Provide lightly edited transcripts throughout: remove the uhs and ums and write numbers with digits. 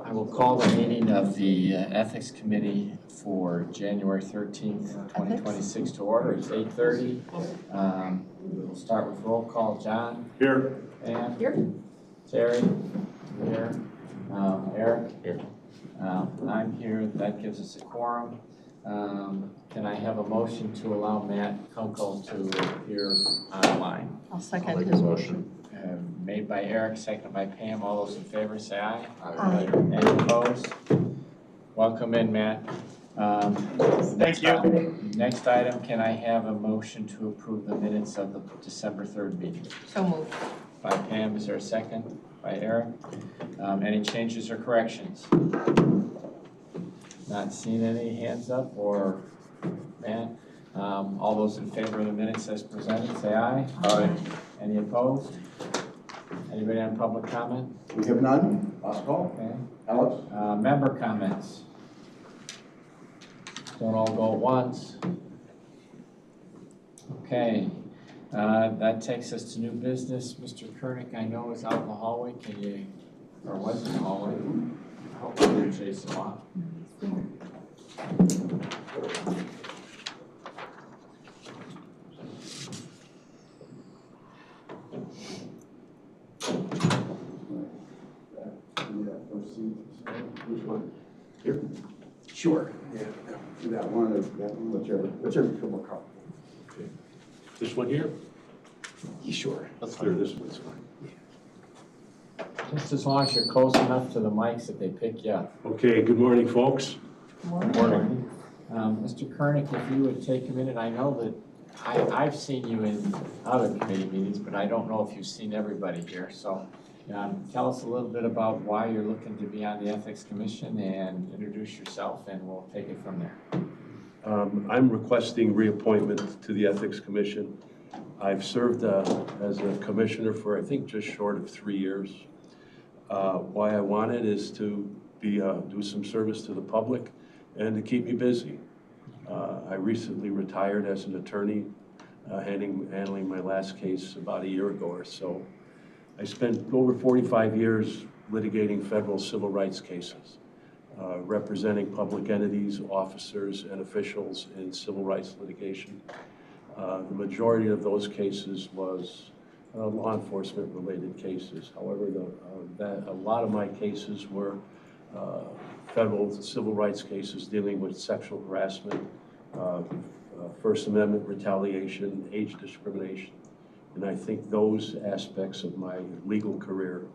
I will call the meeting of the Ethics Committee for January 13th, 2026 to order. It's 8:30. We'll start with roll call. John? Here. Ann? Here. Terry? Here. Eric? Here. I'm here. That gives us a quorum. Can I have a motion to allow Matt Kunkel to appear online? I'll second his motion. Made by Eric, seconded by Pam. All those in favor say aye. Aye. Any opposed? Welcome in, Matt. Thank you. Next item, can I have a motion to approve the minutes of the December 3rd meeting? So moved. By Pam, is there a second? By Eric. Any changes or corrections? Not seeing any hands up, or Matt? All those in favor of the minutes as presented, say aye. Aye. Any opposed? Anybody on public comment? We have none. Last call. Okay. Alex? Member comments. Don't all go at once. Okay. That takes us to new business. Mr. Kurnik, I know, is out in the hallway. Can you, or was in the hallway? Hopefully you're chasing him off. Which one? Here. Sure. Yeah, that one, whichever you feel more comfortable. Okay. This one here? Sure. Let's clear this one's fine. Just as long as you're close enough to the mics that they pick you up. Okay, good morning, folks. Morning. Mr. Kurnik, if you would take a minute, I know that I've seen you in other committee meetings, but I don't know if you've seen everybody here. So tell us a little bit about why you're looking to be on the Ethics Commission and introduce yourself, and we'll take it from there. I'm requesting reappointment to the Ethics Commission. I've served as a commissioner for, I think, just short of 3 years. Why I want it is to do some service to the public and to keep me busy. I recently retired as an attorney, handling my last case about a year ago or so. I spent over 45 years litigating federal civil rights cases, representing public entities, officers, and officials in civil rights litigation. The majority of those cases was law enforcement related cases. However, a lot of my cases were federal civil rights cases dealing with sexual harassment, First Amendment retaliation, age discrimination. And I think those aspects of my legal career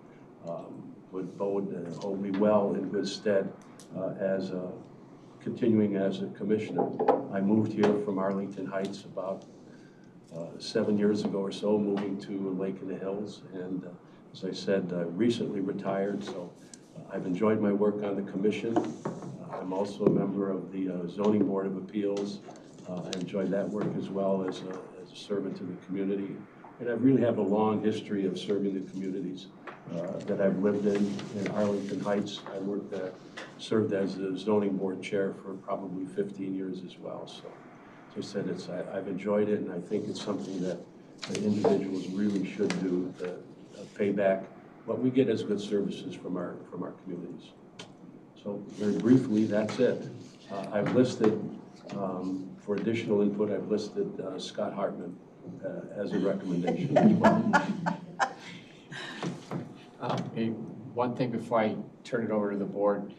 would hold me well in good stead as continuing as a commissioner. I moved here from Arlington Heights about 7 years ago or so, moving to Lake in the Hills, and as I said, I recently retired, so I've enjoyed my work on the commission. I'm also a member of the Zoning Board of Appeals. I enjoyed that work as well as a servant to the community, and I really have a long history of serving the communities that I've lived in Arlington Heights. I served as the Zoning Board Chair for probably 15 years as well. So. As I said, I've enjoyed it, and I think it's something that individuals really should do to pay back what we get as good services from our communities. So very briefly, that's it. I've listed, for additional input, I've listed Scott Hartman as a recommendation as well. One thing before I turn it over to the board,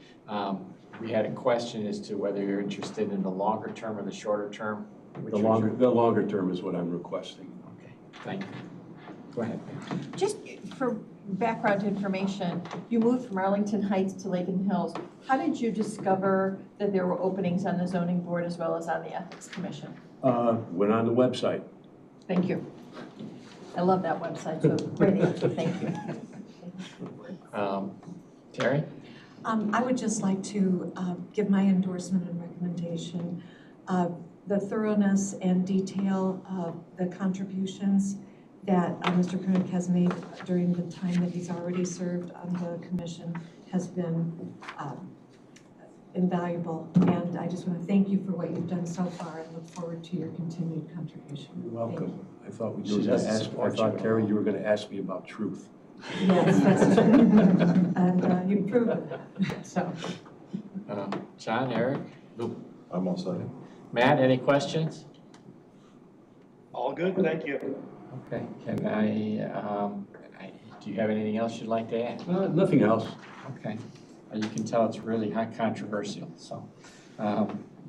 we had a question as to whether you're interested in the longer term or the shorter term. The longer term is what I'm requesting. Okay, thank you. Go ahead. Just for background information, you moved from Arlington Heights to Lake and Hills. How did you discover that there were openings on the zoning board as well as on the Ethics Commission? Went on the website. Thank you. I love that website, so great answer. Thank you. Terry? I would just like to give my endorsement and recommendation. The thoroughness and detail of the contributions that Mr. Kurnik has made during the time that he's already served on the commission has been invaluable. And I just want to thank you for what you've done so far and look forward to your continued contribution. You're welcome. I thought Terry, you were going to ask me about truth. Yes, that's true. And you proved it, so. John, Eric, I'm all set. Matt, any questions? All good, thank you. Okay, can do you have anything else you'd like to add? Nothing else. Okay, you can tell it's really hot controversial, so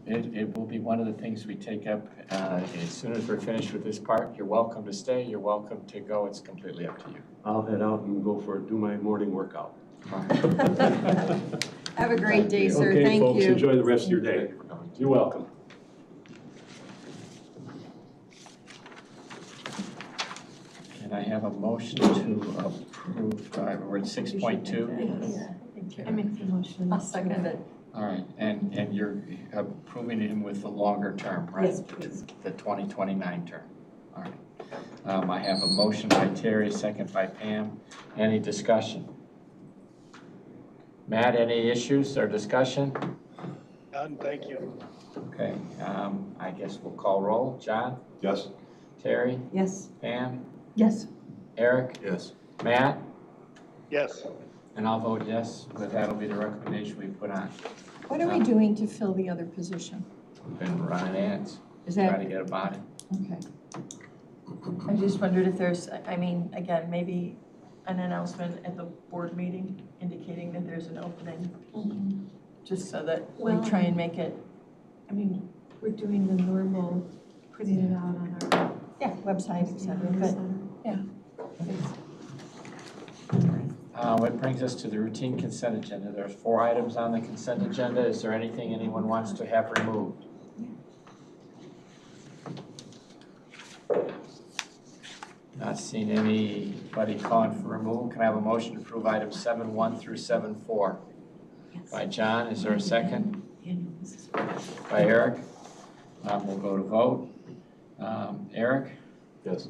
it will be one of the things we take up as soon as we're finished with this part. You're welcome to stay, you're welcome to go, it's completely up to you. I'll head out and do my morning workout. Have a great day, sir. Okay, Thank folks, you. enjoy the rest of your day. You're welcome. Can I have a motion to approve, we're at 6.2? I make the motion. I'll second it. All right, and you're approving him with the longer term, right? Yes, please. The 2029 term. All right. I have a motion by Terry, second by Pam. Any discussion? Matt, any issues or discussion? None, thank you. Okay, I guess we'll call roll. John? Yes? Terry? Yes. Pam? Yes. Eric? Yes. Matt? Yes, And I'll vote yes, but that'll be the recommendation we put on. What are we doing to fill the other position? We've been running ads, Is trying that, to get about it. okay. I just wondered if there's, I mean, again, maybe an announcement at the board meeting indicating that there's an opening, just so that we Well- try and make it, I mean, we're doing the normal, putting it out on our. website, et cetera, but, yeah. What brings us to the routine consent agenda. There's 4 items on the consent agenda. Is there anything anyone wants to have removed? Not seeing anybody calling for removal. Can I have a motion to approve items 7.1 through 7.4? By John, is there a second? By Eric? We'll go to vote. Eric? Yes.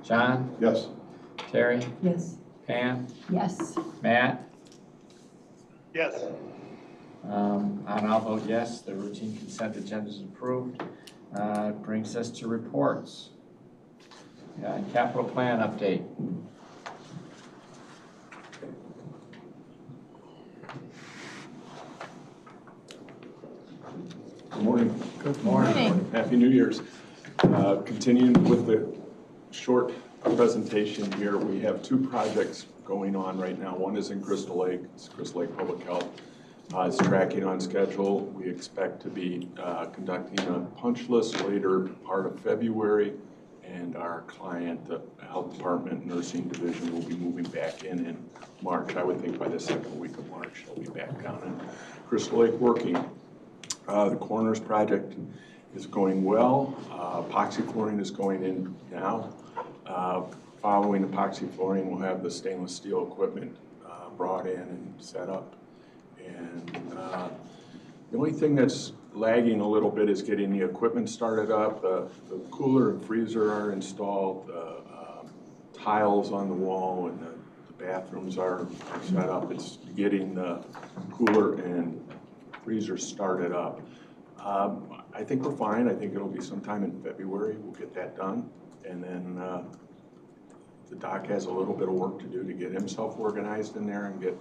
John? Yes. Terry? Yes. Pam? Yes. Matt? yes, And I'll vote yes, the routine consent agenda is approved. Brings us to reports. Capital plan update. Good morning. Good morning. Happy New Year's. Continuing with the short presentation here, we have 2 projects going on right now. One is in Crystal Lake. It's Crystal Lake Public Health. It's tracking on schedule. We expect to be conducting a punch list later part of February, and our client, the Health Department Nursing Division, will be moving back in March. I would think by the second week of March, they'll be back down in Crystal Lake working. The Corners project is going well. Epoxy flooring is going in now. Following epoxy flooring, we'll have the stainless steel equipment brought in and set up. And the only thing that's lagging a little bit is getting the equipment started up. The cooler and freezer are installed. The tiles on the wall and the bathrooms are set up. It's getting the cooler and freezer started up. I think we're fine. I think it'll be sometime in February. We'll get that done. And then the doc has a little bit of work to do to get himself organized in there and get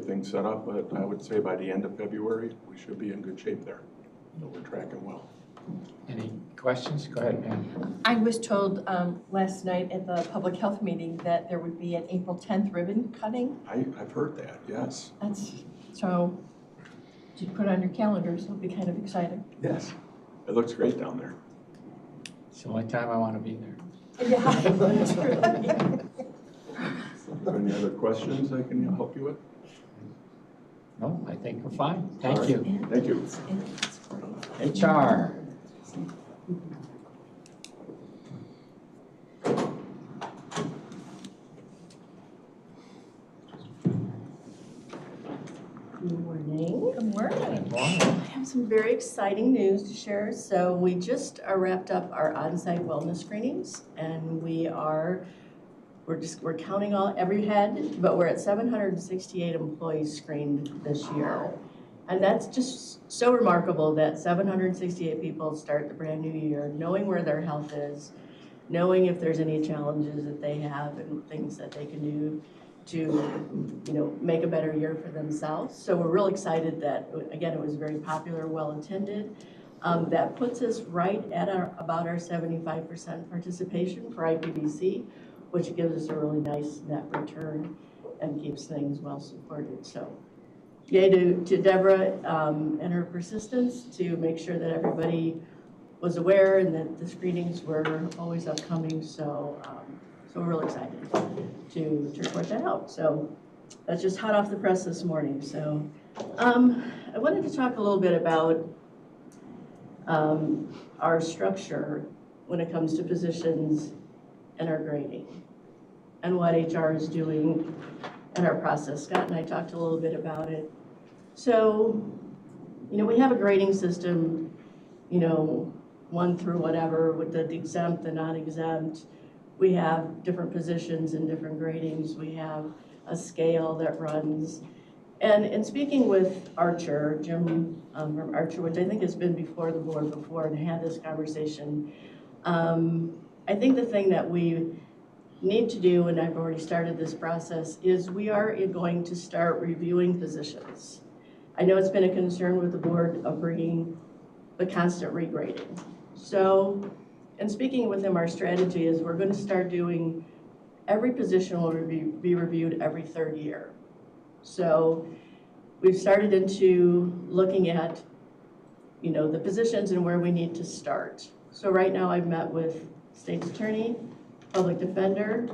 things set up. But I would say by the end of February, we should be in good shape there. So we're tracking well. Any questions? Go ahead, Pam. I was told last night at the public health meeting that there would be an April 10th ribbon cutting. I've heard that, yes. So just put it on your calendars, it'll be kind of exciting. Yes. It looks great down there. It's the only time I want to be there. Any other questions I can help you with? No, I think we're fine. Thank you. Thank you. HR. Good morning. Good morning. Good morning. I have some very exciting news to share. So we just wrapped up our on-site wellness screenings, and we're counting every head, but we're at 768 employees screened this year. And that's just so remarkable that 768 people start the brand new year knowing where their health is, knowing if there's any challenges that they have and things that they can do to, make a better year for themselves. So we're real excited that, again, it was very popular, well-attended. That puts us right at about our 75% participation for IPBC, which gives us a really nice net return and keeps things well supported. So yay to Deborah and her persistence to make sure that everybody was aware and that the screenings were always upcoming. So we're real excited to report that out. So that's just hot off the press this morning. So I wanted to talk a little bit about our structure when it comes to positions and our grading and what HR is doing in our process. Scott and I talked a little bit about it. So, we have a grading system, 1 through whatever, with the exempt, the non-exempt. We have different positions and different gradings. We have a scale that runs. And in speaking with Archer, Jim from Archer, which I think has been before the board before and had this conversation, I think the thing that we need to do, and I've already started this process, is we are going to start reviewing positions. I know it's been a concern with the board of bringing the constant regrading. So, in speaking with him, our strategy is we're going to start doing, every position will be reviewed every 3rd year. So we've started into looking at, the positions and where we need to start. So right now I've met with state's attorney, public defender.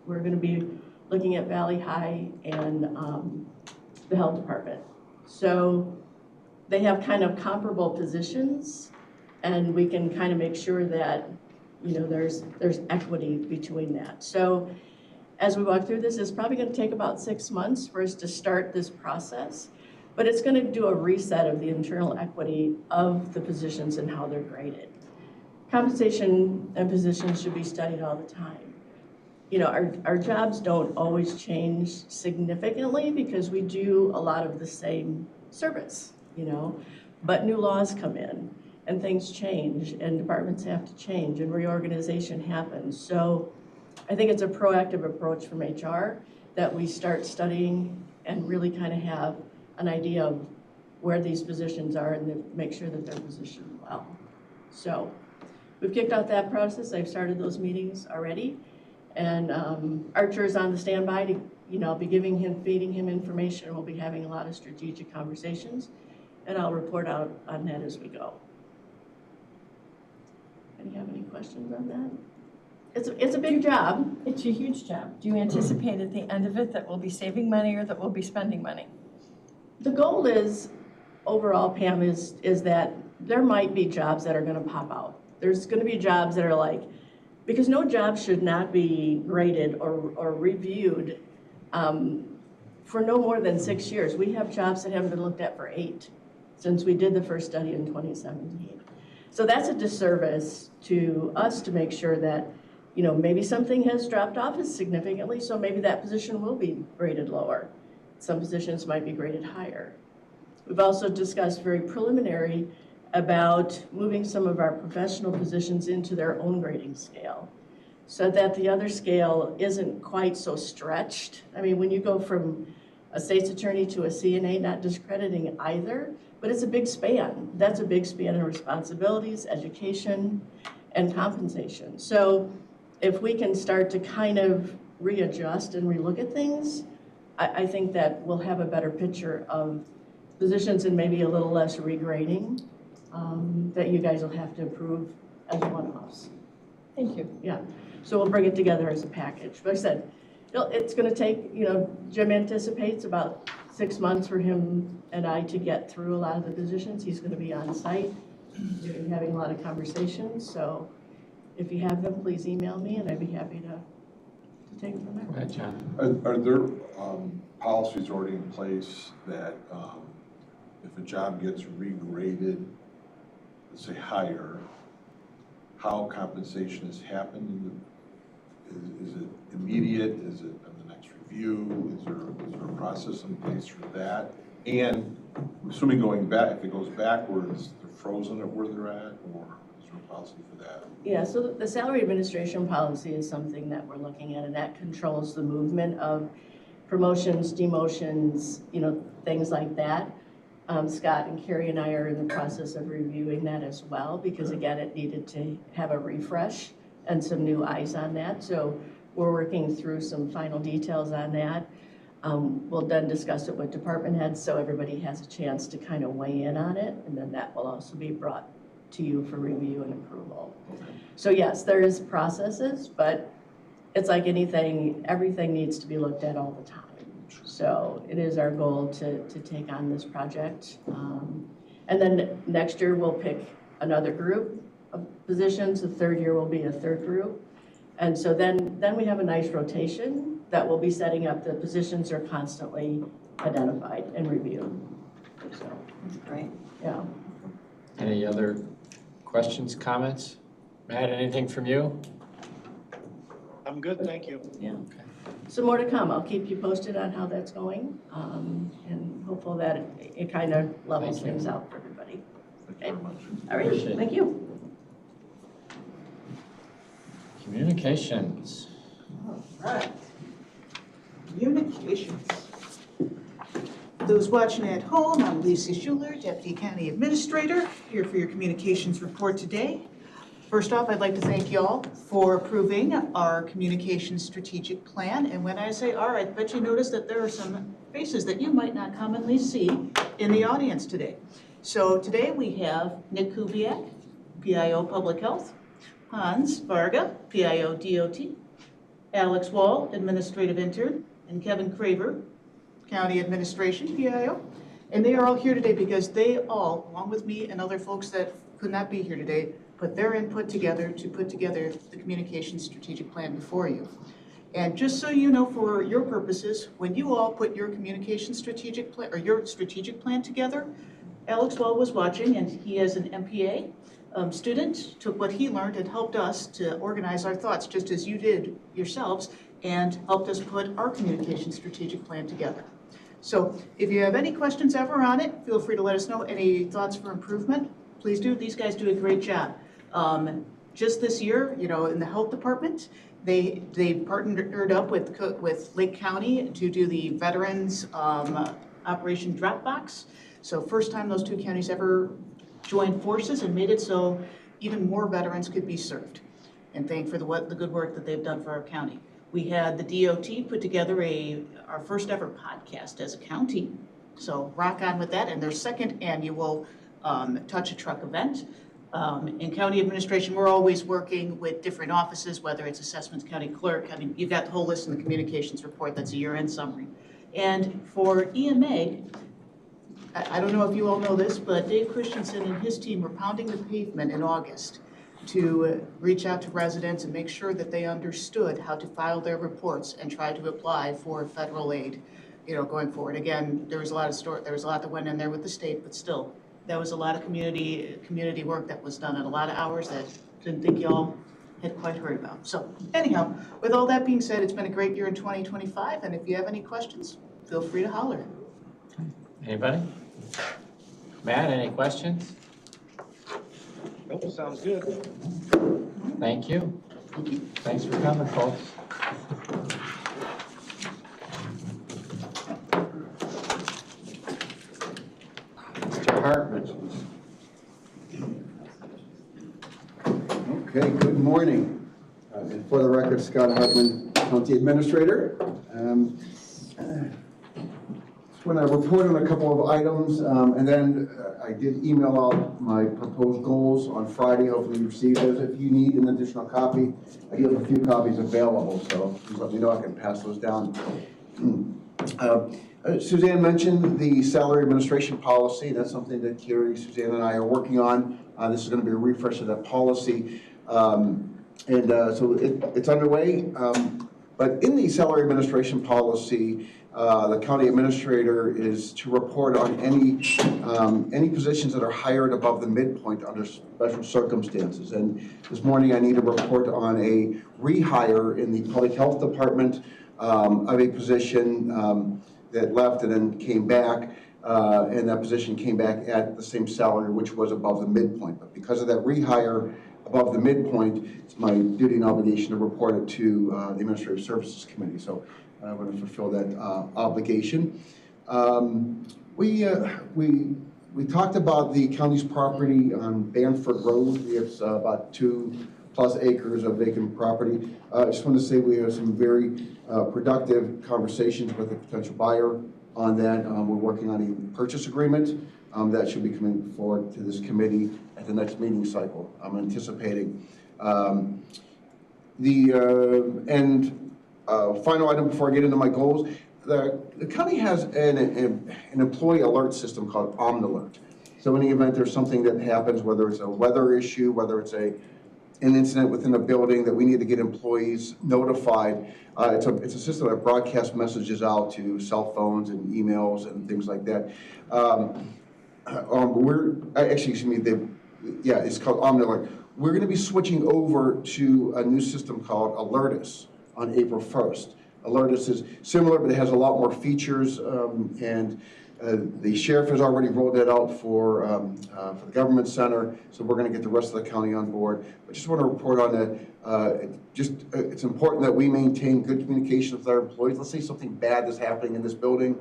We're going to be looking at Valley High and the health department. So they have kind of comparable positions, and we can kind of make sure that, there's equity between that. So as we walk through this, it's probably going to take about 6 months for us to start this process, but it's going to do a reset of the internal equity of the positions and how they're graded. Compensation and positions should be studied all the time. Our jobs don't always change significantly because we do a lot of the same service, but new laws come in and things change and departments have to change and reorganization happens. So I think it's a proactive approach from HR that we start studying and really kind of have an idea of where these positions are and make sure that they're positioned well. So we've kicked off that process. I've started those meetings already. And Archer is on the standby to, I'll be feeding him information. We'll be having a lot of strategic conversations, and I'll report out on that as we go. Do you have any questions on that? It's a big job. It's a huge job. Do you anticipate at the end of it that we'll be saving money or that we'll be spending money? The goal is, overall, Pam, is that there might be jobs that are going to pop out. There's going to be jobs that are because no job should not be graded or reviewed for no more than 6 years. We have jobs that haven't been looked at for 8 since we did the first study in 2017. So that's a disservice to us to make sure that, maybe something has dropped off significantly, so maybe that position will be graded lower. Some positions might be graded higher. We've also discussed very preliminary about moving some of our professional positions into their own grading scale so that the other scale isn't quite so stretched. I mean, when you go from a state's attorney to a CNA, not discrediting either, but it's a big span. That's a big span in responsibilities, education, and compensation. So if we can start to kind of readjust and relook at things, I think that we'll have a better picture of positions and maybe a little less regrading that you guys will have to approve as one-offs. Thank you. Yeah, so we'll bring it together as a package. But I said, it's going to take, Jim anticipates about 6 months for him and I to get through a lot of the positions. He's going to be on site, having a lot of conversations. So if you have them, please email me and I'd be happy to take it from there. Go ahead, John. Are there policies already in place that if a job gets regraded, let's say higher, how compensation has happened? Is it immediate? Is it on the next review? Is there a process in place for that? And assuming going back, if it goes backwards, they're frozen at where they're at, or is there a policy for that? Yeah, so the salary administration policy is something that we're looking at, and that controls the movement of promotions, demotions, things like that. Scott and Carrie and I are in the process of reviewing that as well, because again, it needed to have a refresh and some new eyes on that. So we're working through some final details on that. We'll then discuss it with department heads so everybody has a chance to kind of weigh in on it, and then that will also be brought to you for review and approval. So yes, there is processes, but it's like anything, everything needs to be looked at all the time. So it is our goal to take on this project. And then next year we'll pick another group of positions. The third year will be a third group. And so then we have a nice rotation that we'll be setting up. The positions are constantly identified and reviewed. So, That's great. yeah. Any other questions, comments? Matt, anything from you? I'm good, thank you. Yeah. So more to come. I'll keep you posted on how that's going, and hopeful that it kind of levels Thank you. things out for everybody. Thank you very much. All right, Appreciate it. thank you. Communications. All right. Communications. Those watching at home, I'm Lisa Schuler, Deputy County Administrator, here for your communications report today. First off, I'd like to thank y'all for approving our communications strategic plan. And when I say our, I bet you noticed that there are some faces that you might not commonly see in the audience today. So today we have Nick Kubiak, PIO Public Health, Hans Varga, PIO DOT, Alex Wall, Administrative Intern, and Kevin Craver, County Administration, PIO. And they are all here today because they all, along with me and other folks that could not be here today, put their input together to put together the communications strategic plan before you. And just so you know, for your purposes, when you all put your communication strategic plan, or your strategic plan together, Alex Wall was watching, and he is an MPA student, took what he learned and helped us to organize our thoughts, just as you did yourselves, and helped us put our communication strategic plan together. So if you have any questions ever on it, feel free to let us know. Any thoughts for improvement, please do. These guys do a great job. Just this year, in the health department, they partnered up with Lake County to do the Veterans Operation Dropbox. So first time those two counties ever joined forces and made it so even more veterans could be served. And thank for the good work that they've done for our county. We had the DOT put together our first ever podcast as a county. So rock on with that, and their second annual Touch a Truck event. In county administration, we're always working with different offices, whether it's assessments, county clerk. I mean, you've got the whole list in the communications report. That's a year-end summary. And for EMA, I don't know if you all know this, but Dave Christensen and his team were pounding the pavement in August to reach out to residents and make sure that they understood how to file their reports and try to apply for federal aid, going forward. Again, there was a lot that went in there with the state, but still, there was a lot of community work that was done and a lot of hours that I didn't think y'all had quite heard about. So anyhow, with all that being said, it's been a great year in 2025, and if you have any questions, feel free to holler. Anybody? Matt, any questions? Nope, sounds good. Thank you. Thanks for coming, folks. Mr. Hartman. Okay, good morning. And for the record, Scott Hartman, County Administrator. Just want to report on a couple of items, and then I did email out my proposed goals on Friday. Hopefully you received those. If you need an additional copy, I do have a few copies available, so please let me know. I can pass those down. Suzanne mentioned the salary administration policy. That's something that Carrie, Suzanne, and I are working on. This is going to be a refresh of that policy. So it's underway. But in the salary administration policy, the county administrator is to report on any positions that are hired above the midpoint under special circumstances. And this morning I need to report on a rehire in the public health department of a position that left and then came back. And that position came back at the same salary, which was above the midpoint. But because of that rehire above the midpoint, it's my duty and obligation to report it to the Administrative Services Committee. So I'm going to fulfill that obligation. We talked about the county's property on Banford Road. We have about 2+ acres of vacant property. I just want to say we have some very productive conversations with a potential buyer on that. We're working on a purchase agreement that should be coming forward to this committee at the next meeting cycle. I'm anticipating. Final item before I get into my goals, the county has an employee alert system called OmniAlert. So in the event there's something that happens, whether it's a weather issue, whether it's an incident within a building that we need to get employees notified, it's a system that broadcasts messages out to cell phones and emails and things like that. It's called OmniAlert. We're going to be switching over to a new system called Alertus on April 1st. Alertus is similar, but it has a lot more features, and the sheriff has already rolled that out for the government center, so we're going to get the rest of the county on board. I just want to report on that. It's important that we maintain good communication with our employees. Let's say something bad is happening in this building.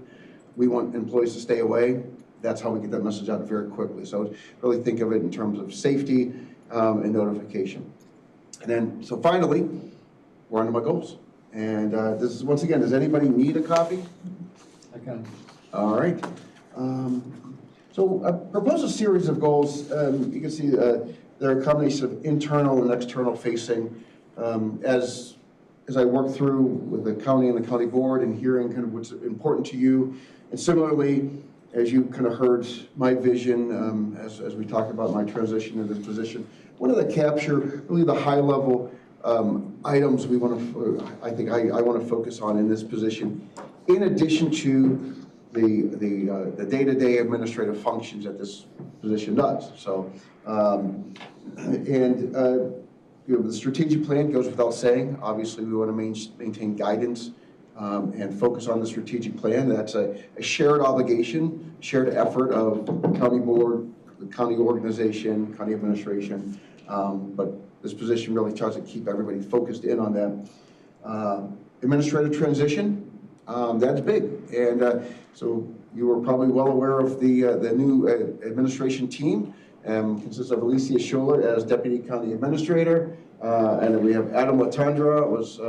We want employees to stay away. That's how we get that message out very quickly. So really think of it in terms of safety and notification. And then, so finally, we're on to my goals. And this is, once again, does anybody need a copy? Okay. All right. So I propose a series of goals. You can see they're a combination of internal and external facing. As I work through with the county and the county board and hearing kind of what's important to you, and similarly, as you kind of heard my vision as we talked about my transition into this position, wanted to capture really the high level items we want to, I want to focus on in this position, in addition to the day-to-day administrative functions that this position does. So, the strategic plan goes without saying. Obviously, we want to maintain guidance and focus on the strategic plan. That's a shared obligation, shared effort of the county board, the county organization, county administration. But this position really tries to keep everybody focused in on that. Administrative transition, that's big. And so you were probably well aware of the new administration team. Consists of Alicia Scholler as Deputy County Administrator. And then we have Adam Latondra was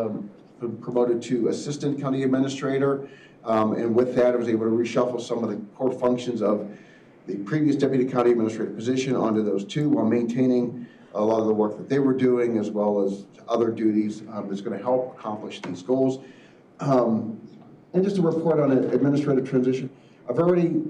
promoted to Assistant County Administrator. And with that, I was able to reshuffle some of the core functions of the previous Deputy County Administrator position onto those two, while maintaining a lot of the work that they were doing, as well as other duties that's going to help accomplish these goals. And just to report on an administrative transition, I've already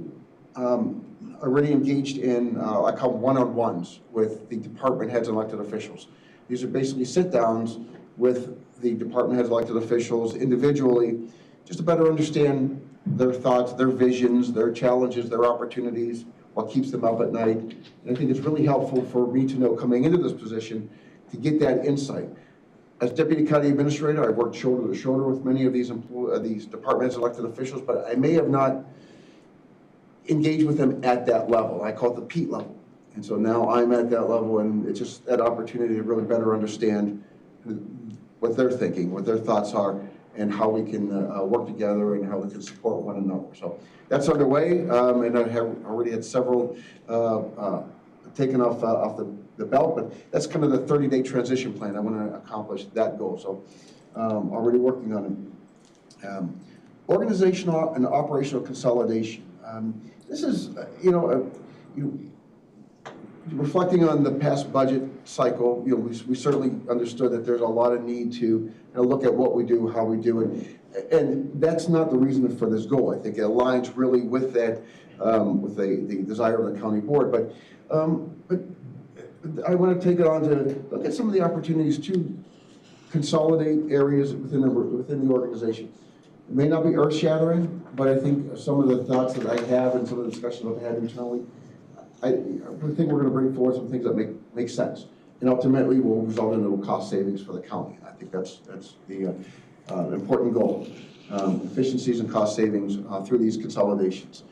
engaged in, I call one-on-ones with the department heads and elected officials. These are basically sit-downs with the department heads, elected officials individually, just to better understand their thoughts, their visions, their challenges, their opportunities, what keeps them up at night. And I think it's really helpful for me to know coming into this position to get that insight. As Deputy County Administrator, I've worked shoulder to shoulder with many of these departments, elected officials, but I may have not engaged with them at that level. I call it the Pete level. And so now I'm at that level, and it's just that opportunity to really better understand what they're thinking, what their thoughts are, and how we can work together and how we can support one another. So that's underway, and I have already had several taken off the belt, but that's kind of the 30-day transition plan. I want to accomplish that goal, so already working on it. Organizational and operational consolidation. This is, reflecting on the past budget cycle, we certainly understood that there's a lot of need to look at what we do, how we do it, and that's not the reason for this goal. I think it aligns really with that, with the desire of the county board. But I want to take it on to look at some of the opportunities to consolidate areas within the organization. It may not be earth-shattering, but I think some of the thoughts that I have and some of the discussions I've had internally, I think we're going to bring forward some things that make sense, and ultimately will result in little cost savings for the county. I think that's the important goal: efficiencies and cost savings through these consolidations.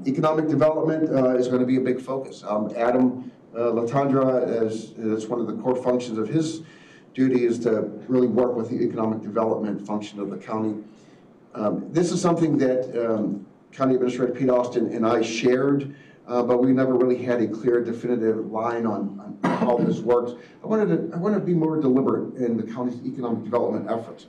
Economic development is going to be a big focus. Adam Latondra, as one of the core functions of his duty, is to really work with the economic development function of the county. This is something that County Administrator Pete Austin and I shared, but we never really had a clear, definitive line on how this works. I wanted to be more deliberate in the county's economic development efforts.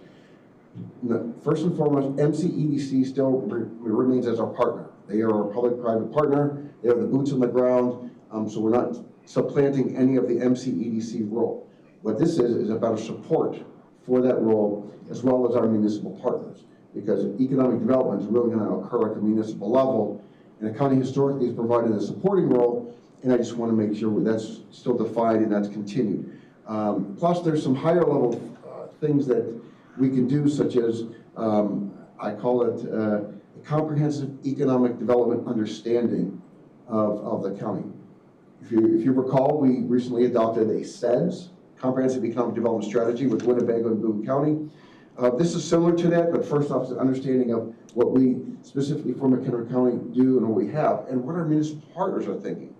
First and foremost, MCEDC still remains as our partner. They are our public-private partner. They have the boots on the ground, so we're not supplanting any of the MCEDC role. What this is about a support for that role, as well as our municipal partners, because economic development is really going to occur at the municipal level, and the county historically has provided a supporting role, and I just want to make sure that's still defined and that's continued. Plus, there's some higher level things that we can do, such as, I call it a comprehensive economic development understanding of the county. If you recall, we recently adopted a CEDS, Comprehensive Economic Development Strategy, with Winnebago and Boone County. This is similar to that, but first off, it's an understanding of what we specifically for McHenry County do and what we have, and what our municipal partners are thinking.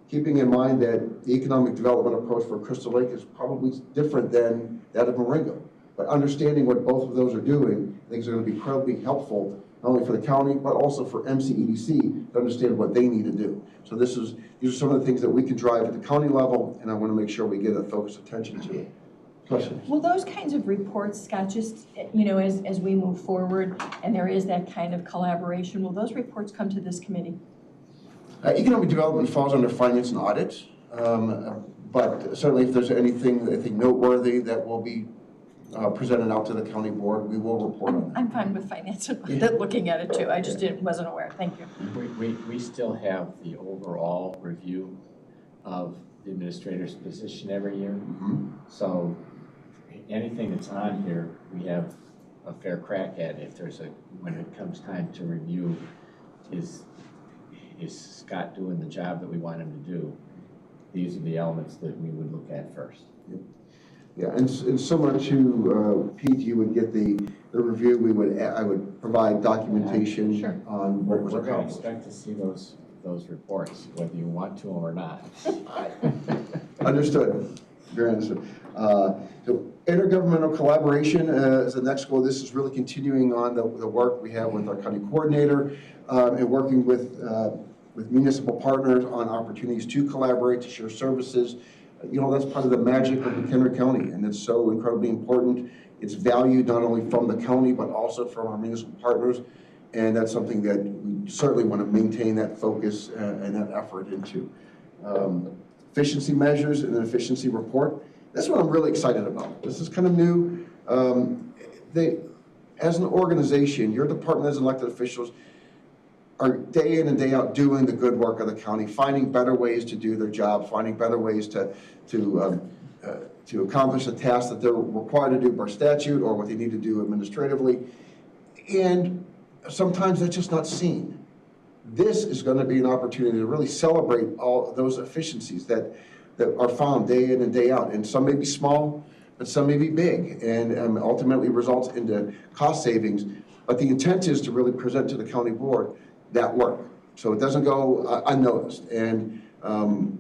Keeping in mind that the economic development approach for Crystal Lake is probably different than that of Marengo. But understanding what both of those are doing, I think is going to be incredibly helpful, not only for the county, but also for MCEDC to understand what they need to do. So these are some of the things that we can drive at the county level, and I want to make sure we get a focused attention to it. Questions? Will those kinds of reports, Scott, just, as we move forward and there is that kind of collaboration, will those reports come to this committee? Economic development falls under finance and audit, but certainly if there's anything I think noteworthy that will be presented out to the county board, we will report on that. I'm fine with finance and looking at it too. I just wasn't aware. Thank you. We still have the overall review of the administrator's position every year. Mm-hmm. So anything that's on here, we have a fair crack at. If there's when it comes time to review, is Scott doing the job that we want him to do? These are the elements that we would look at first. Yep. Yeah, and similar to Pete, you would get the review. I would provide documentation on what was We're going to accomplished. expect to see those reports, whether you want to or not. Understood. Very understood. So intergovernmental collaboration is the next goal. This is really continuing on the work we have with our county coordinator and working with municipal partners on opportunities to collaborate, to share services. That's part of the magic of McHenry County, and it's so incredibly important. It's valued not only from the county, but also from our municipal partners, and that's something that we certainly want to maintain that focus and that effort into. Efficiency measures and an efficiency report. That's what I'm really excited about. This is kind of new. As an organization, your department as elected officials are day in and day out doing the good work of the county, finding better ways to do their job, finding better ways to accomplish the tasks that they're required to do by statute or what they need to do administratively. And sometimes that's just not seen. This is going to be an opportunity to really celebrate all those efficiencies that are found day in and day out. And some may be small, but some may be big, and ultimately results into cost savings. But the intent is to really present to the county board that work, so it doesn't go unnoticed. And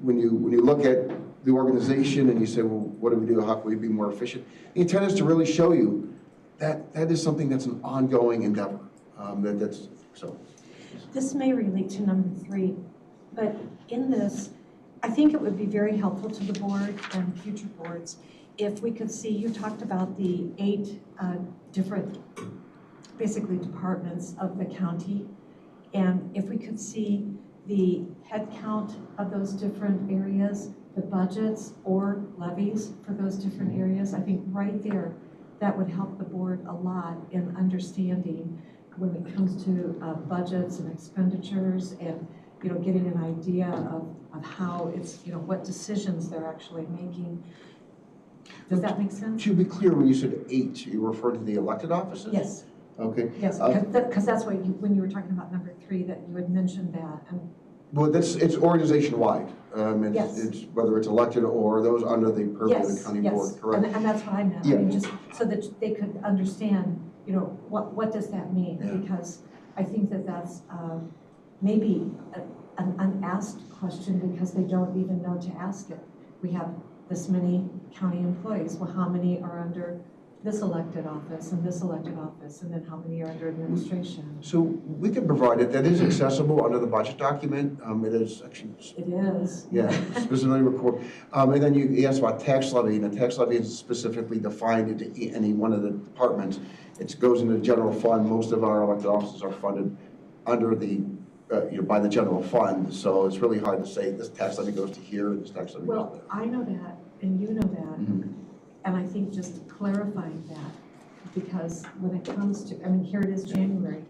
when you look at the organization and you say, well, what do we do? How can we be more efficient? The intent is to really show you that that is something that's an ongoing endeavor. So. This may relate to number 3, but in this, I think it would be very helpful to the board and future boards if we could see, you talked about the 8 different, basically, departments of the county. And if we could see the head count of those different areas, the budgets or levies for those different areas, I think right there, that would help the board a lot in understanding when it comes to budgets and expenditures and, getting an idea of how it's, what decisions they're actually making. Does that make sense? To be clear, when you said 8, you referred to the elected offices? Yes. Okay. Yes, because that's what when you were talking about number 3, that you had mentioned that. Well, it's organization-wide. Yes. It's whether it's elected or those under the purview of the county board, correct? And that's what I meant. Yeah. I mean, just so that they could understand, what does that mean? Yeah. Because I think that's maybe an unasked question because they don't even know to ask it. We have this many county employees. Well, how many are under this elected office and this elected office, and then how many are under administration. So we can provide it. That is accessible under the budget document. It is actually, It is. yeah, specifically record. And then you asked about tax levy, and the tax levy is specifically defined into any one of the departments. It goes into the general fund. Most of our elected offices are funded under the, by the general fund. So it's really hard to say this tax levy goes to here, and this tax levy goes to Well, I know that, and you know that. Mhm. And I think just clarifying that, because when it comes to, I mean, here it is January,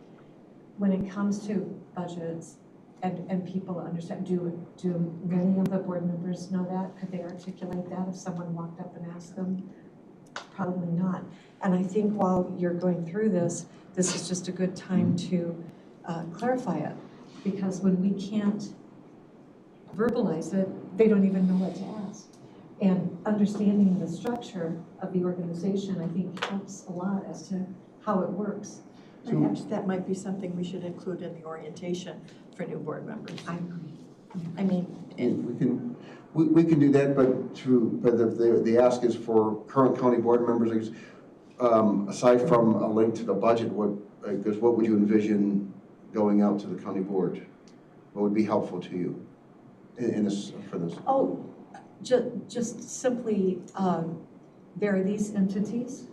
when it comes to budgets and people understand, do many of the board members know that? Could they articulate that if someone walked up and asked them? Probably not. And I think while you're going through this, this is just a good time to clarify it. Because when we can't verbalize it, they don't even know what to ask. And understanding the structure of the organization, I think, helps a lot as to how it works. Perhaps that might be something we should include in the orientation for new board members. I agree. I mean, We can do that, but the ask is for current county board members, aside from a link to the budget, because what would you envision going out to the county board? What would be helpful to you in this, for this? Oh, just simply, there are these entities.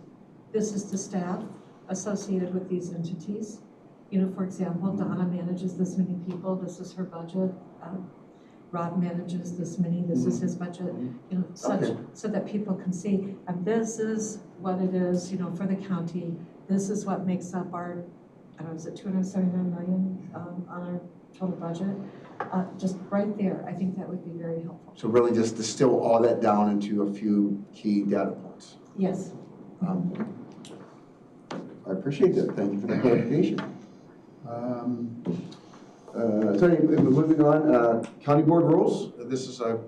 This is the staff associated with these entities. You know, for example, Donna manages this many people. This is her budget. Rob manages this many. This is his budget. You know, such Okay. so that people can see. And this is what it is. You know, for the county. This is what makes up our, I don't know, is it 279 million on our total budget? Just right there, I think that would be very helpful. So really just distill all that down into a few key data points. Yes. I appreciate that. Thank you for the clarification. So moving on, county board rules. This is, I would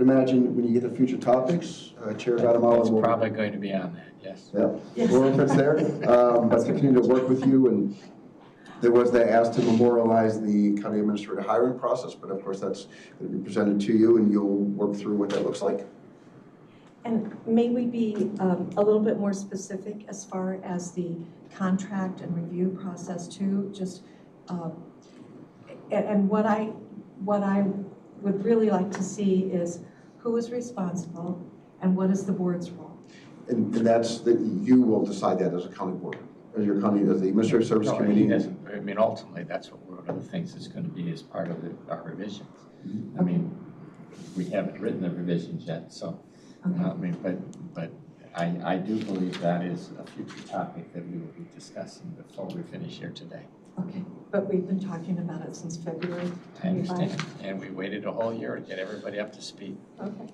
imagine, when you get to future topics, Chair Guatemala It's will. probably going to be on that, yes. Yeah, Yes. we're if it's there, but continue to work with you. And there was that ask to memorialize the county administrator hiring process, but of course that's going to be presented to you and you'll work through what that looks like. And may we be a little bit more specific as far as the contract and review process too? Just and what I would really like to see is who is responsible and what is the board's role. And that's that you will decide that as a county board, as your county, as the administrative service No, committee. he doesn't. I mean, ultimately, that's what one of the things that's going to be as part of our revisions. I mean, we haven't written the revisions yet, so, I mean, but I do believe that is a future topic that we will be discussing before we finish here today. Okay, but we've been talking about it since February I 25. understand, and we waited a whole year to get everybody up to speed. Okay.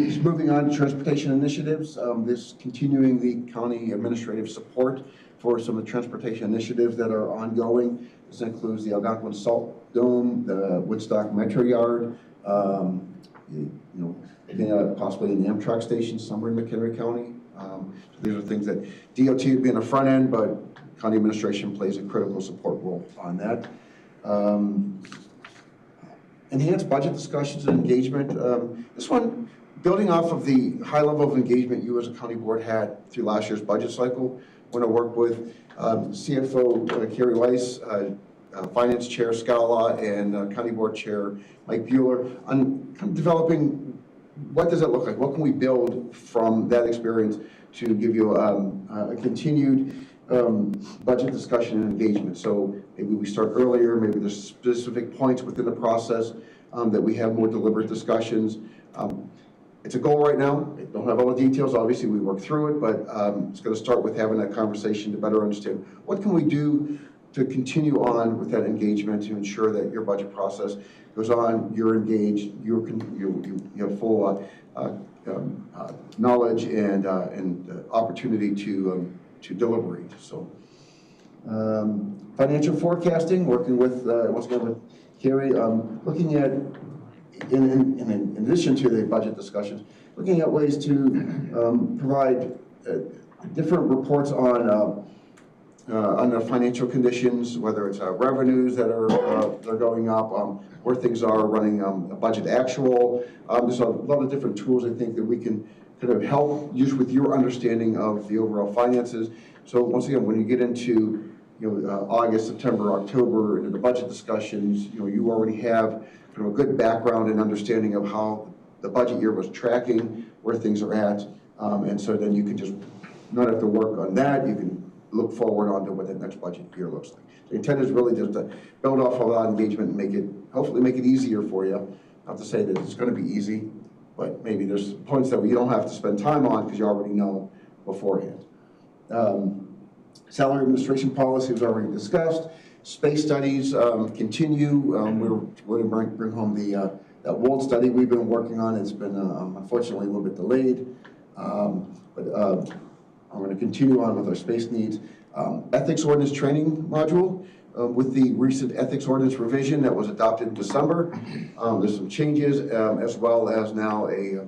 Just moving on to transportation initiatives, this continuing the county administrative support for some of the transportation initiatives that are ongoing. This includes the Algonquin Salt Dome, the Woodstock Metro Yard, possibly an Amtrak station somewhere in McHenry County. So these are things that DOT would be on the front end, but county administration plays a critical support role on that. Enhanced budget discussions and engagement. This one, building off of the high level of engagement you as a county board had through last year's budget cycle, I want to work with CFO Carrie Weiss, Finance Chair Scala, and County Board Chair Mike Bueller on kind of developing what does it look like? What can we build from that experience to give you a continued budget discussion and engagement? So maybe we start earlier, maybe there's specific points within the process that we have more deliberate discussions. It's a goal right now. I don't have all the details. Obviously, we work through it, but it's going to start with having that conversation to better understand what can we do to continue on with that engagement to ensure that your budget process goes on, you're engaged, you have full knowledge and opportunity to deliberate. So, financial forecasting, working with once again with Carrie, looking at in addition to the budget discussions, looking at ways to provide different reports on on the financial conditions, whether it's revenues that are they're going up, where things are running a budget actual. There's a lot of different tools I think that we can kind of help just with your understanding of the overall finances. So once again, when you get into August, September, October, into the budget discussions, you already have kind of a good background and understanding of how the budget year was tracking, where things are at, and so then you can just not have to work on that. You can look forward onto what the next budget year looks like. The intent is really just to build off of that engagement and make it, hopefully make it easier for you. Not to say that it's going to be easy, but maybe there's points that you don't have to spend time on because you already know beforehand. Salary administration policy was already discussed. Space studies continue. We're going to bring home that World study we've been working on. It's been unfortunately a little bit delayed, but I'm going to continue on with our space needs. Ethics ordinance training module. With the recent ethics ordinance revision that was adopted in December, there's some changes, as well as now a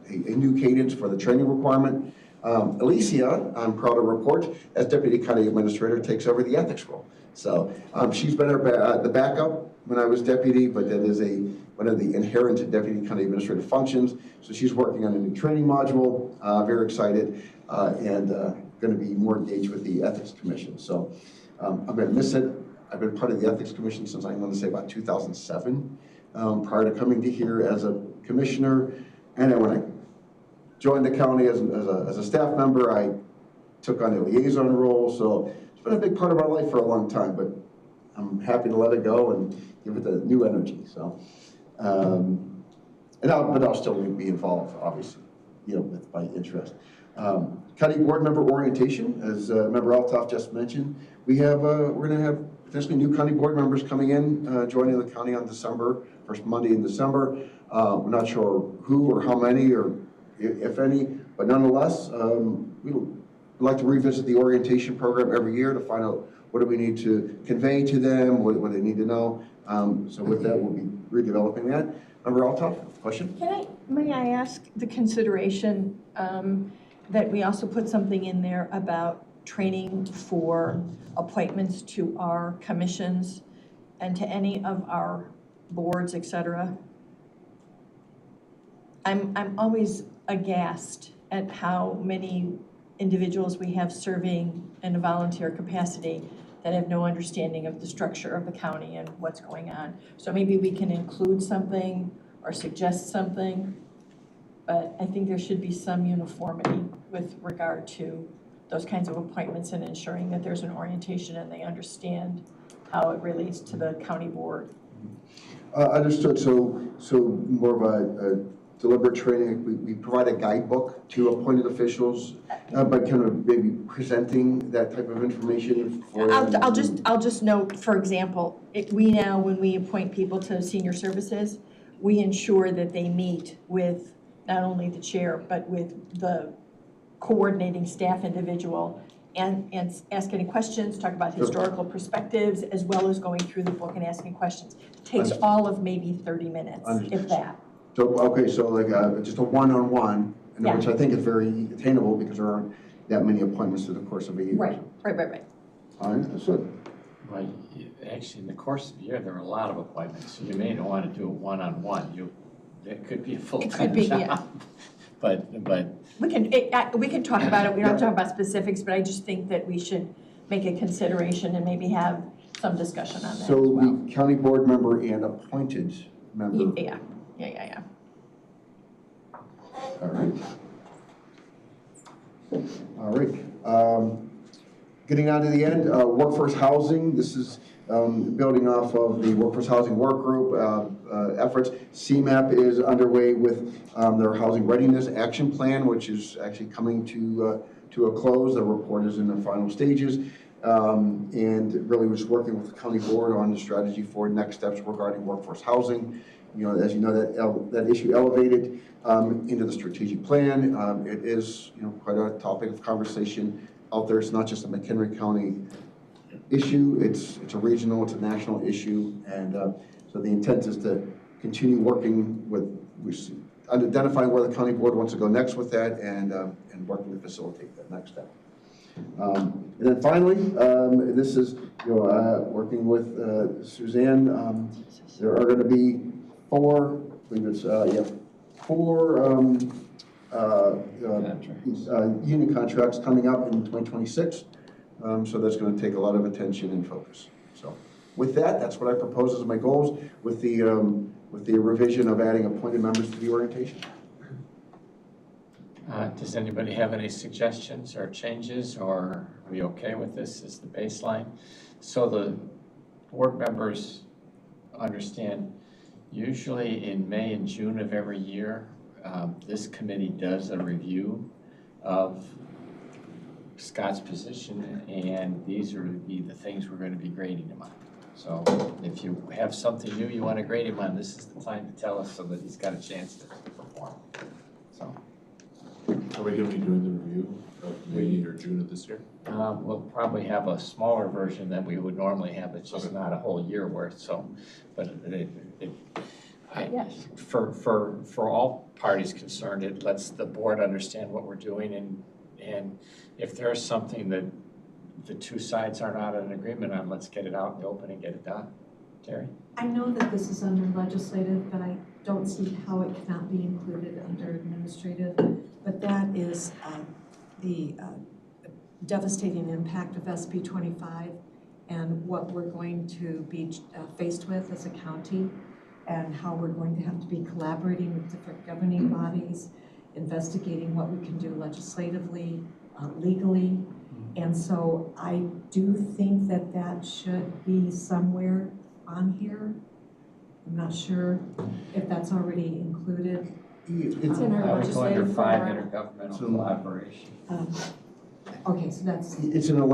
new cadence for the training requirement. Alicia, I'm proud to report, as Deputy County Administrator, takes over the ethics role. So she's been the backup when I was deputy, but that is one of the inherent Deputy County Administrator functions. So she's working on a new training module, very excited, and going to be more engaged with the Ethics Commission. So I'm going to miss it. I've been part of the Ethics Commission since I'm going to say about 2007, prior to coming to here as a commissioner. And then when I joined the county as a staff member, I took on the liaison role. So it's been a big part of our life for a long time, but I'm happy to let it go and give it the new energy. So, but I'll still be involved, obviously, with my interest. County board member orientation, as Member Altoff just mentioned, we're going to have potentially new county board members coming in, joining the county on first Monday in December. We're not sure who or how many or if any, but nonetheless, we would like to revisit the orientation program every year to find out what do we need to convey to them, what they need to know. So with that, we'll be redeveloping that. Member Altoff, question? May I ask the consideration that we also put something in there about training for appointments to our commissions and to any of our boards, et cetera? I'm always aghast at how many individuals we have serving in a volunteer capacity that have no understanding of the structure of the county and what's going on. So maybe we can include something or suggest something, but I think there should be some uniformity with regard to those kinds of appointments and ensuring that there's an orientation and they understand how it relates to the county board. Understood. So more of a deliberate training. We provide a guidebook to appointed officials, but kind of maybe presenting that type of information for them. I'll just note, for example, when we appoint people to senior services, we ensure that they meet with not only the chair, but with the coordinating staff individual and ask any questions, talk about historical perspectives, as well as going through the book and asking questions. It takes all of maybe 30 minutes, if that. So, okay, so like just a one-on-one, which I think is very attainable because there aren't that many appointments through the course of a year. Right. Understood. Well, actually, in the course of the year, there are a lot of appointments, so you may not want to do a one-on-one. It could be a full-time job. Yeah. But we can talk about it. We don't talk about specifics, but I just think that we should make a consideration and maybe have some discussion on that. So as well. the county board member and appointed member. Yeah. All right. Getting on to the end, workforce housing. This is building off of the workforce housing work group efforts. CMAP is underway with their housing readiness action plan, which is actually coming to a close. The report is in the final stages. And really was working with the county board on the strategy for next steps regarding workforce housing. As you know, that issue elevated into the strategic plan. It is, quite a topic of conversation out there. It's not just a McHenry County issue. It's a regional, it's a national issue, and so the intent is to continue working with identifying where the county board wants to go next with that, and working to facilitate that next step. And then finally, this is, working with Suzanne, there are going to be four union contracts coming up in 2026. So that's going to take a lot of attention and focus. So with that, that's what I propose as my goals with the revision of adding appointed members to the orientation. Does anybody have any suggestions or changes, or are we okay with this as the baseline? So the board members understand, usually in May and June of every year, this committee does a review of Scott's position, and these are to be the things we're going to be grading him on. So if you have something new you want to grade him on, this is the time to tell us so that he's got a chance to perform. So. Are we going to be doing the review of May or June of this year? We'll probably have a smaller version than we would normally have. It's just not a whole year worth. So, but for all parties concerned, it lets the board understand what we're doing, and if there's something that the two sides are not in agreement on, let's get it out in the open and get it done. Terry? I know that this is under legislative, but I don't see how it cannot be included under administrative. But that is the devastating impact of SB 25 and what we're going to be faced with as a county, and how we're going to have to be collaborating with different governing bodies, investigating what we can do legislatively, legally. And so I do think that that should be somewhere on here. I'm not sure if that's already included. It's in our legislative framework. Intergovernmental collaboration. Okay, so that's. It's in the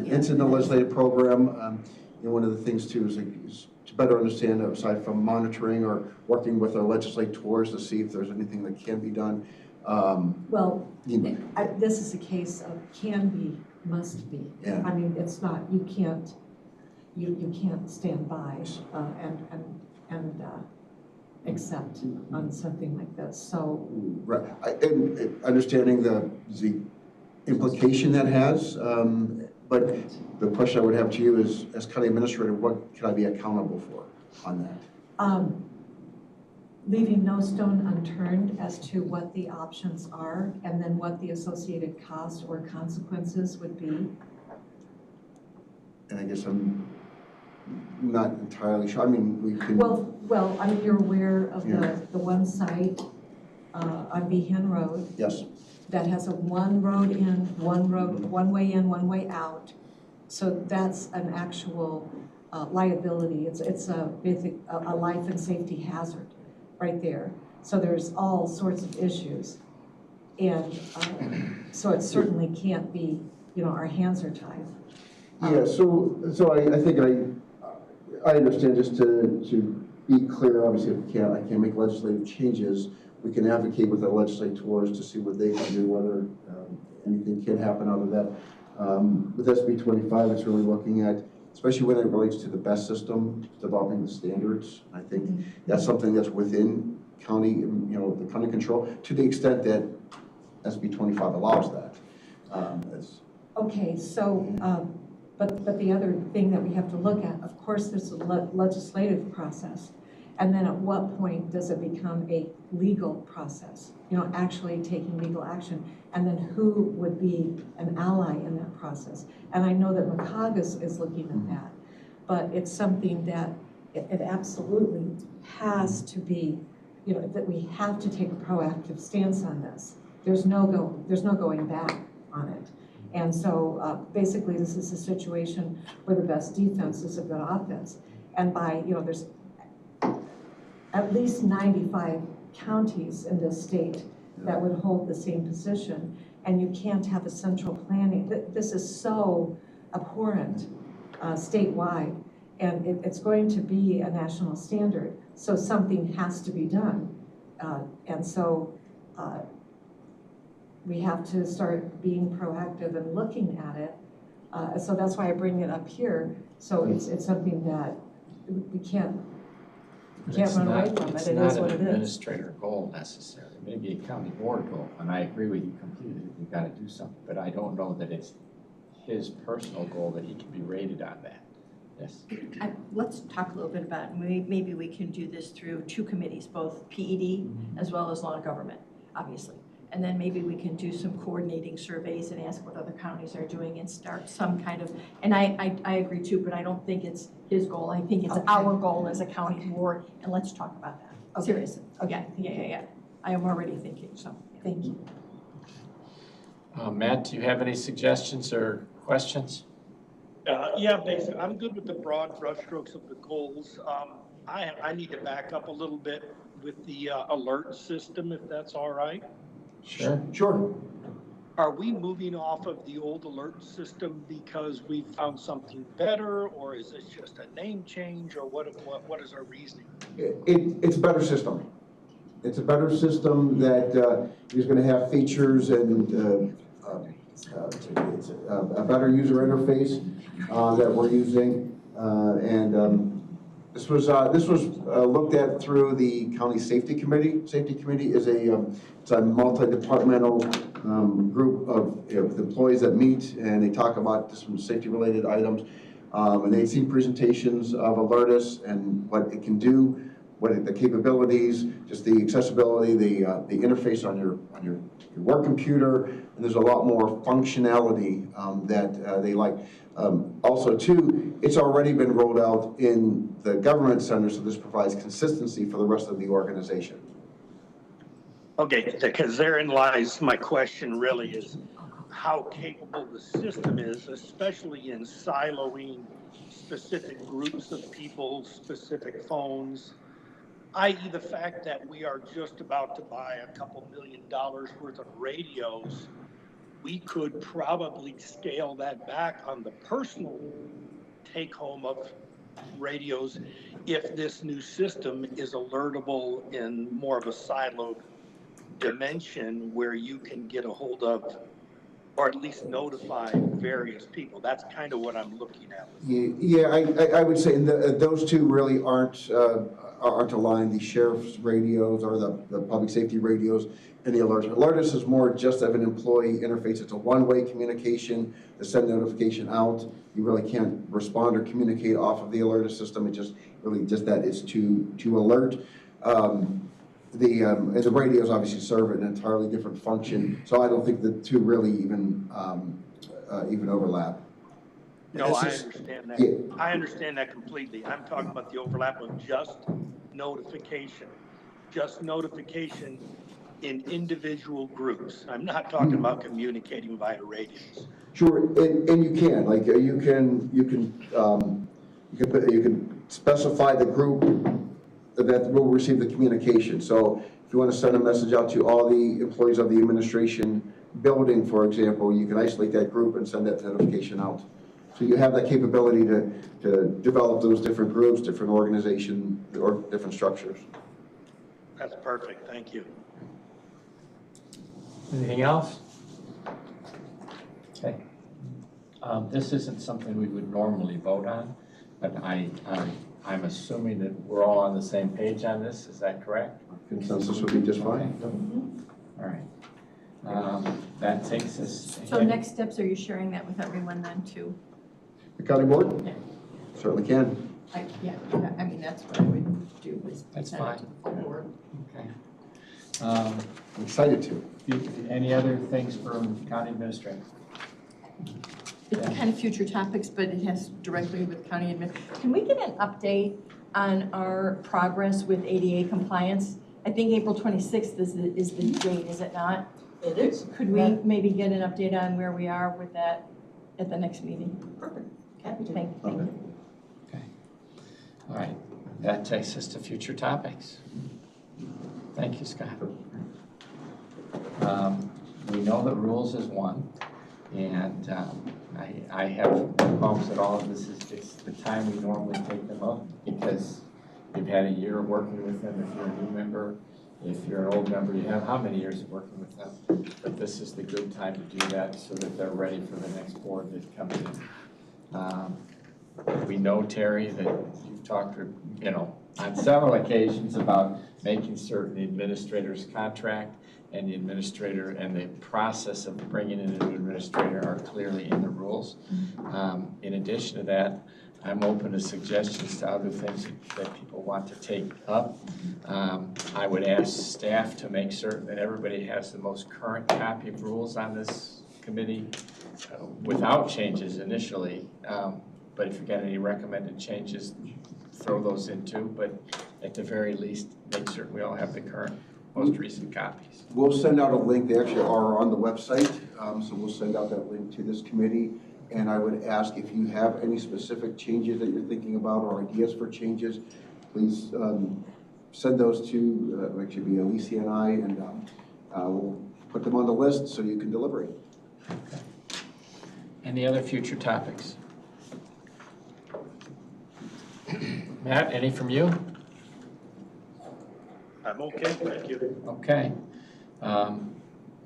it's in the legislative program. One of the things too is to better understand, aside from monitoring or working with our legislators to see if there's anything that can be done. This is a case of can be, must be. Yeah. I mean, it's not, you can't stand by and accept on something like this. So right, and understanding the implication that has, but the question I would have to you is, as county administrator, what can I be accountable for on that? Leaving no stone unturned as to what the options are, and then what the associated cost or consequences would be. And I guess I'm not entirely sure. I mean, we can. Well, I mean, you're aware of the one site on Behan Road. Yes. That has a one way in, one way out. So that's an actual liability. It's a life and safety hazard right there. So there's all sorts of issues. And so it certainly can't be, our hands are tied. Yeah, so I think I understand, just to be clear, obviously if I can't make legislative changes, we can advocate with our legislators to see what they can do, whether anything can happen out of that. With SB 25, it's really looking at, especially when it relates to the BEST system, developing the standards. I think that's something that's within county, the county control, to the extent that SB 25 allows that. Okay, so, but the other thing that we have to look at, of course, there's a legislative process. And then at what point does it become a legal process? Actually taking legal action. And then who would be an ally in that process? And I know that Macagus is looking at that, but it's something that it absolutely has to be, that we have to take a proactive stance on this. There's no going back on it. And so basically this is a situation where the best defense is a good offense. And by, there's at least 95 counties in this state that would hold the same position, and you can't have a central planning. This is so abhorrent statewide, and it's going to be a national standard, so something has to be done. And so we have to start being proactive and looking at it. So that's why I bring it up here. So it's something that we can't run away from it. It is what it is. It's not an administrator goal necessarily. maybe a county board goal, and I agree with you completely, we've got to do something, but I don't know that it's his personal goal that he can be rated on that. Yes? Let's talk a little bit about, maybe we can do this through two committees, both PED as well as law and government, obviously. And then maybe we can do some coordinating surveys and ask what other counties are doing and start some kind of, and I agree too, but I don't think it's his goal. I think it's our goal as a county board, and let's talk about that. Seriously. Okay, yeah. I am already thinking, so thank you. Matt, do you have any suggestions or questions? Yeah, basically, I'm good with the broad brushstrokes of the goals. I need to back up a little bit with the alert system, if that's all right. Sure. Are we moving off of the old alert system because we found something better, or is this just a name change, or what is our reasoning? It's a better system. It's a better system that is going to have features and it's a better user interface that we're using, this was looked at through the county safety committee. Safety committee is it's a multi-departmental group of employees that meet and they talk about just some safety-related items, and they've seen presentations of Alertus and what it can do, what the capabilities, just the accessibility, the interface on your work computer, and there's a lot more functionality that they like. Also, too, it's already been rolled out in the government center, so this provides consistency for the rest of the organization. Okay, because therein lies my question really is how capable the system is, especially in siloing specific groups of people, specific phones, i.e. the fact that we are just about to buy a couple $1 million worth of radios. We could probably scale that back on the personal take home of radios if this new system is alertable in more of a siloed dimension where you can get a hold of or at least notify various people. That's kind of what I'm looking at. Yeah, I would say those two really aren't aligned. The sheriff's radios or the public safety radios and the Alertus. Alertus is more just of an employee interface. It's a one-way communication to send notification out. You really can't respond or communicate off of the Alertus system. It's just really just that it's to alert. And the radios obviously serve an entirely different function, so I don't think the two really even overlap. No, I understand that. Yeah. I understand that completely. I'm talking about the overlap of just notification in individual groups. I'm not talking about communicating via radios. Sure, and you can you can specify the group that will receive the communication. So if you want to send a message out to all the employees of the administration building, for example, you can isolate that group and send that notification out. So you have that capability to develop those different groups, different organizations, or different structures. That's perfect. Thank you. Anything else? Okay. This isn't something we would normally vote on, but I'm assuming that we're all on the same page on this. Is that correct? Consensus would be just fine. All right. That takes us. So next steps, are you sharing that with everyone then too? The county board? Yeah. Certainly can. Yeah, I mean, that's what I would do, is That's present it fine. to the full board. Okay. I'm excited to. Any other things from county administrator? It's kind of future topics, but it has directly with county admin. Can we get an update on our progress with ADA compliance? I think April 26th is the date, is it not? It is. Could we maybe get an update on where we are with that at the next meeting? Perfect. Happy to. Thank you. Okay. All right. That takes us to future topics. Thank you, Scott. We know that rules is one, and I have no problems at all. It's the time we normally take them up because you've had a year of working with them. If you're a new member, if you're an old member, you have how many years of working with them? But this is the good time to do that so that they're ready for the next board that comes in. We know, Terry, that you've talked, on several occasions about making certain the administrator's contract and the administrator and the process of bringing in a new administrator are clearly in the rules. In addition to that, I'm open to suggestions to other things that people want to take up. I would ask staff to make certain that everybody has the most current copy of rules on this committee without changes initially. But if you've got any recommended changes, throw those in too. But at the very least, make certain we all have the current, most recent copies. We'll send out a link. They actually are on the website, so we'll send out that link to this committee. And I would ask if you have any specific changes that you're thinking about or ideas for changes, please send those to actually be Alicia and I, and we'll put them on the list so you can deliberate. Okay. Any other future topics? Matt, any from you? I'm okay, thank you. Okay.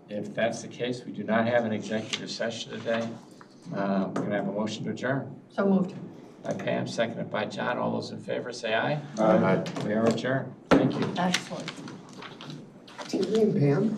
If that's the case, we do not have an executive session today. We're going to have a motion to adjourn. So moved. By Pam, seconded by John. All those in favor say aye. Aye. We are adjourned. Thank you. Excellent. Terry and Pam?